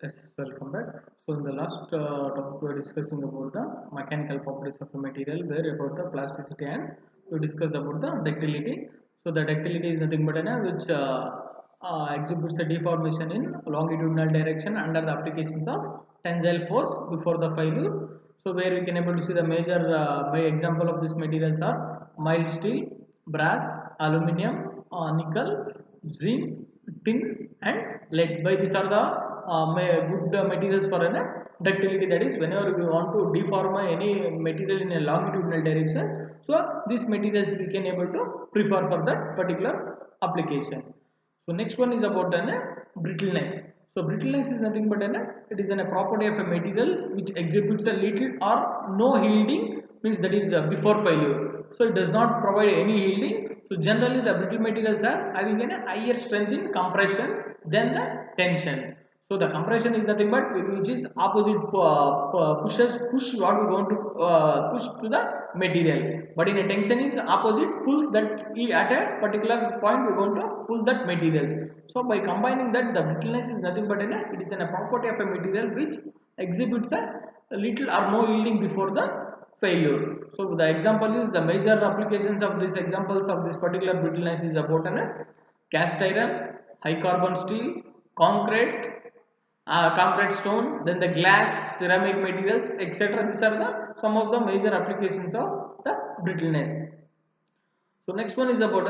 Yes, welcome back. So in the last topic we were discussing about the mechanical properties of a material, where about the plasticity, and we discussed about the ductility. So the ductility is nothing but an which exhibits a deformation in longitudinal direction under the applications of tensile force before the failure. So where we can able to see the major example of these materials are mild steel, brass, aluminium, nickel, zinc, tin, and lead. By these are the good materials for an ductility. That is, whenever we want to deform any material in a longitudinal direction, so these materials we can able to prefer for that particular application. So next one is about an brittleness. So brittleness is nothing but an it is a property of a material which exhibits a little or no yielding, means that is before failure. So it does not provide any yielding. So generally the brittle materials are having a higher strength in compression than the tension. So the compression is nothing but which is opposite push what we want to push to the material, but in a tension is opposite pulls that at a particular point we want to pull that material. So by combining that, the brittleness is nothing but it is a property of a material which exhibits a little or no yielding before the failure. So the example is the major applications of these examples of this particular brittleness is about an cast iron, high carbon steel, concrete, concrete stone, then the glass, ceramic materials, etc. These are the some of the major applications of the brittleness. So next one is about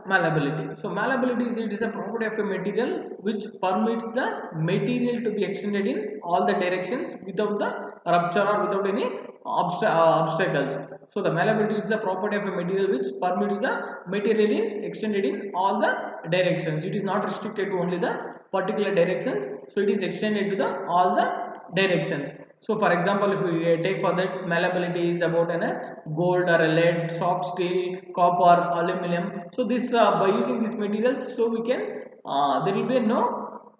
malleability. So malleability is it is a property of a material which permits the material to be extended in all the directions without the rupture or without any obstacles. So the malleability is a property of a material which permits the material in extended in all the directions. It is not restricted to only the particular directions. So it is extended to the all the directions. So for example, if we take for that malleability is about gold or a lead, soft steel, copper, aluminum. So this by using these materials, so we can there will be no,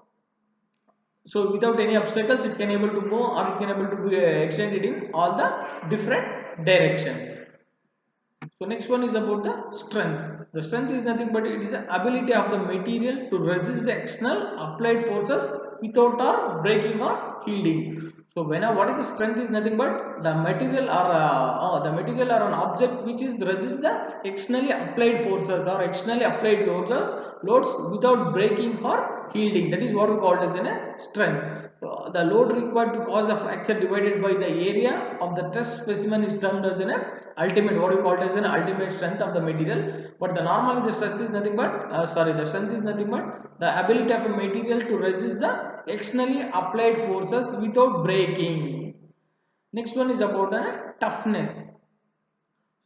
so without any obstacles it can able to go or it can able to be extended in all the different directions. So next one is about the strength. The strength is nothing but it is the ability of the material to resist the external applied forces without or breaking or yielding. So when what is the strength is nothing but the material or the material or an object which is resist the externally applied forces or externally applied loads without breaking or yielding. That is what we call as a strength. The load required to cause a fracture divided by the area of the test specimen is termed as an ultimate, what we call it as an ultimate strength of the material. But the normally the stress is nothing but the strength is nothing but the ability of a material to resist the externally applied forces without breaking. Next one is about toughness.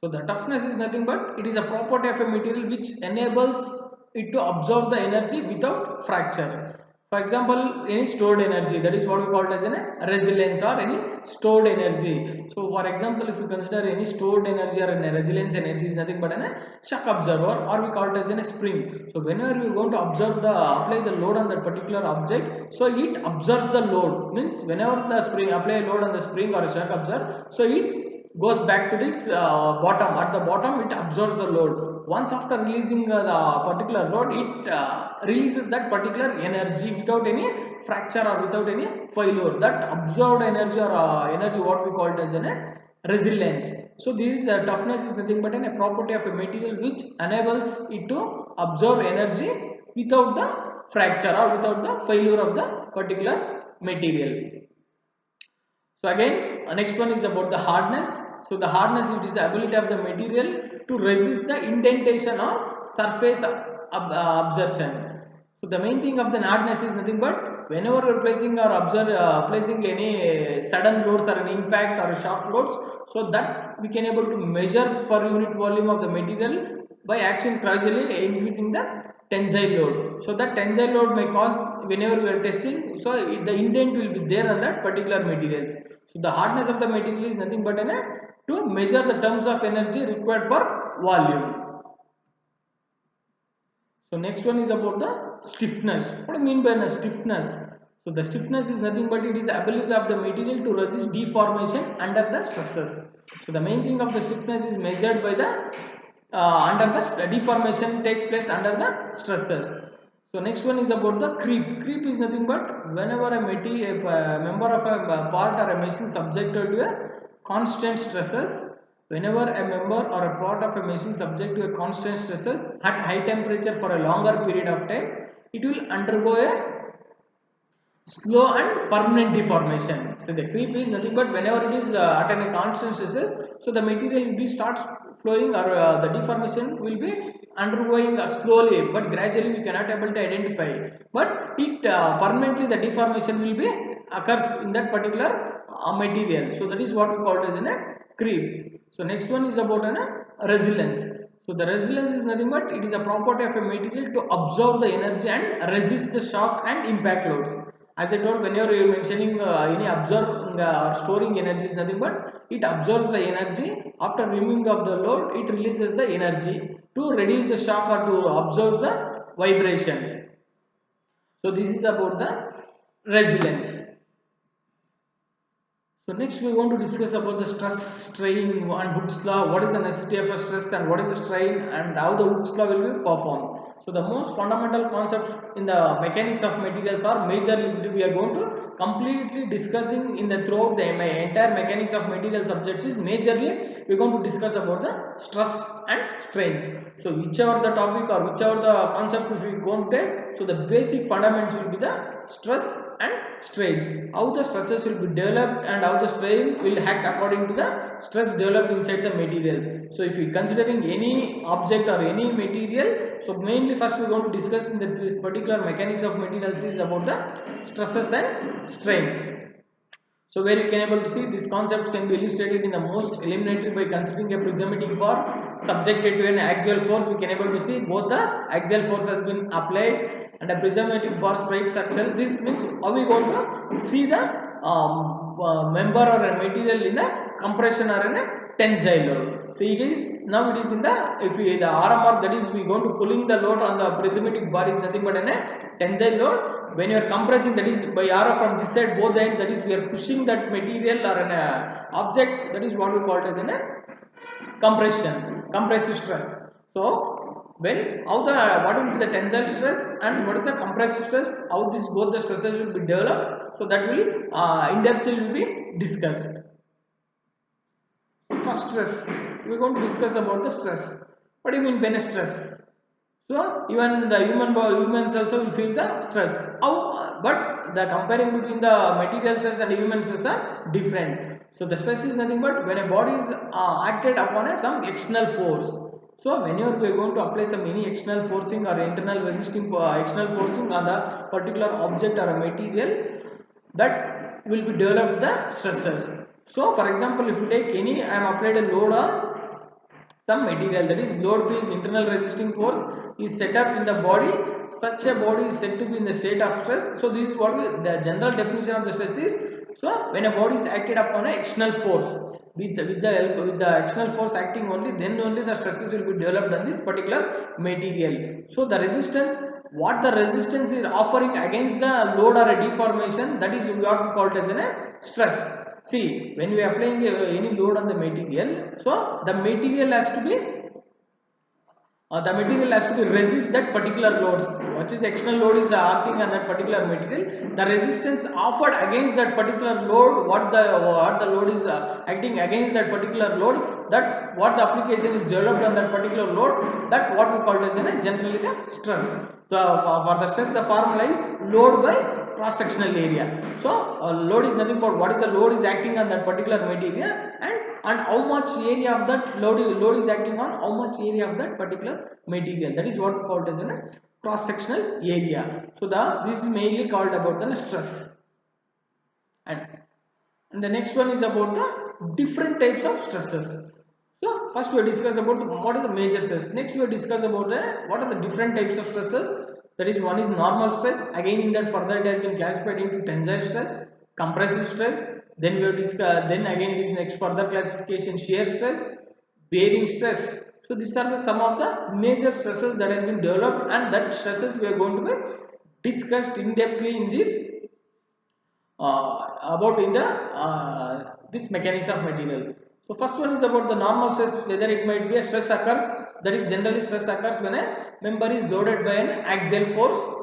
So the toughness is nothing but it is a property of a material which enables it to absorb the energy without fracture. For example, any stored energy, that is what we call it as a resilience or any stored energy. So for example, if you consider any stored energy or a resilience energy is nothing but a shock absorber, or we call it as a spring. So whenever you are going to observe the apply the load on that particular object, so it absorbs the load, means whenever the spring apply a load on the spring or a shock absorber, so it goes back to its bottom. At the bottom it absorbs the load. Once after releasing the particular load, it releases that particular energy without any fracture or without any failure. That absorbed energy or energy what we call it as a resilience. So this toughness is nothing but a property of a material which enables it to absorb energy without the fracture or without the failure of the particular material. So again, next one is about the hardness. So the hardness, it is the ability of the material to resist the indentation or surface absorption. So the main thing of the hardness is nothing but whenever you are placing or placing any sudden loads or an impact or shock loads, so that we can able to measure per unit volume of the material by action gradually increasing the tensile load. So that tensile load may cause whenever we are testing, so the indent will be there on that particular materials. So the hardness of the material is nothing but to measure the terms of energy required per volume. So next one is about the stiffness. What do you mean by the stiffness? So the stiffness is nothing but it is the ability of the material to resist deformation under the stresses. So the main thing of the stiffness is measured by the under the deformation takes place under the stresses. So next one is about the creep. Creep is nothing but whenever a member of a part or a machine subjected to a constant stresses, whenever a member or a part of a machine subject to a constant stresses at high temperature for a longer period of time, it will undergo a slow and permanent deformation. So the creep is nothing but whenever it is at a constant stresses, so the material will be starts flowing, or the deformation will be undergoing slowly, but gradually we cannot able to identify, but it permanently the deformation will be occurs in that particular material. So that is what we call as a creep. So next one is about resilience. So the resilience is nothing but it is a property of a material to absorb the energy and resist the shock and impact loads. As I told, whenever you are mentioning any absorbing or storing energy is nothing but it absorbs the energy. After removing of the load, it releases the energy to reduce the shock or to absorb the vibrations. So this is about the resilience. So next we want to discuss about the stress, strain and Hooke's law. What is the necessity of a stress and what is the strain and how the Hooke's law will be performed. So the most fundamental concepts in the mechanics of materials are majorly we are going to completely discussing in the throughout the entire mechanics of material subjects is majorly we are going to discuss about the stress and strains. So whichever the topic or whichever the concept if we are going to take, so the basic fundamentals will be the stress and strains, how the stresses will be developed and how the strain will act according to the stress developed inside the material. So if we considering any object or any material, so mainly first we are going to discuss in this particular mechanics of materials is about the stresses and strains. So where you can able to see this concept can be illustrated in the most elementary by considering a prismatic bar subjected to an axial force. We can able to see both the axial force has been applied and a prismatic bar straight structure. This means how we going to see the member or a material in a compression or in a tensile load. So it is now it is in the if we the RMR, that is we going to pulling the load on the prismatic bar is nothing but a tensile load. When you are compressing, that is by RF from this side both the ends, that is we are pushing that material or an object, that is what we call it as compression, compressive stress. So when how the what will be the tensile stress and what is the compressive stress, how this both the stresses will be developed, so that will in depth will be discussed. First stress, we are going to discuss about the stress. What do you mean by stress? So even the humans also will feel the stress. How? But the comparing between the material stress and human stress are different. So the stress is nothing but when a body is acted upon some external force. So whenever we are going to apply some any external forcing or internal resisting external forcing on the particular object or a material, that will be developed the stresses. So for example, if you take any, I am applied a load on some material, that is load P is internal resisting force is set up in the body, such a body is said to be in the state of stress. So this is what the general definition of the stress is. So when a body is acted upon an external force, with the external force acting only, then only the stresses will be developed on this particular material. So the resistance, what the resistance is offering against the load or a deformation, that is what we call it as a stress. See, when we are applying any load on the material, so the material has to be resist that particular loads. What is the external load is acting on that particular material, the resistance offered against that particular load, what the load is acting against that particular load, that what the application is developed on that particular load, that what we call it as generally the stress. So for the stress, the formula is load by cross sectional area. So load is nothing but what is the load is acting on that particular material, and how much area of that load is acting on how much area of that particular material, that is what we call it as a cross sectional area. So this is mainly called about the stress. And the next one is about the different types of stresses. So first we discuss about what are the major stress. Next we discuss about what are the different types of stresses. That is, one is normal stress. Again in that further it has been classified into tensile stress, compressive stress. Then we have discussed. Then again it is next further classification shear stress, bearing stress. So these are the some of the major stresses that has been developed, and that stresses we are going to be discussed in depthly in this about in the this mechanics of material. So first one is about the normal stress, whether it might be a stress occurs, that is generally stress occurs when a member is loaded by an axial force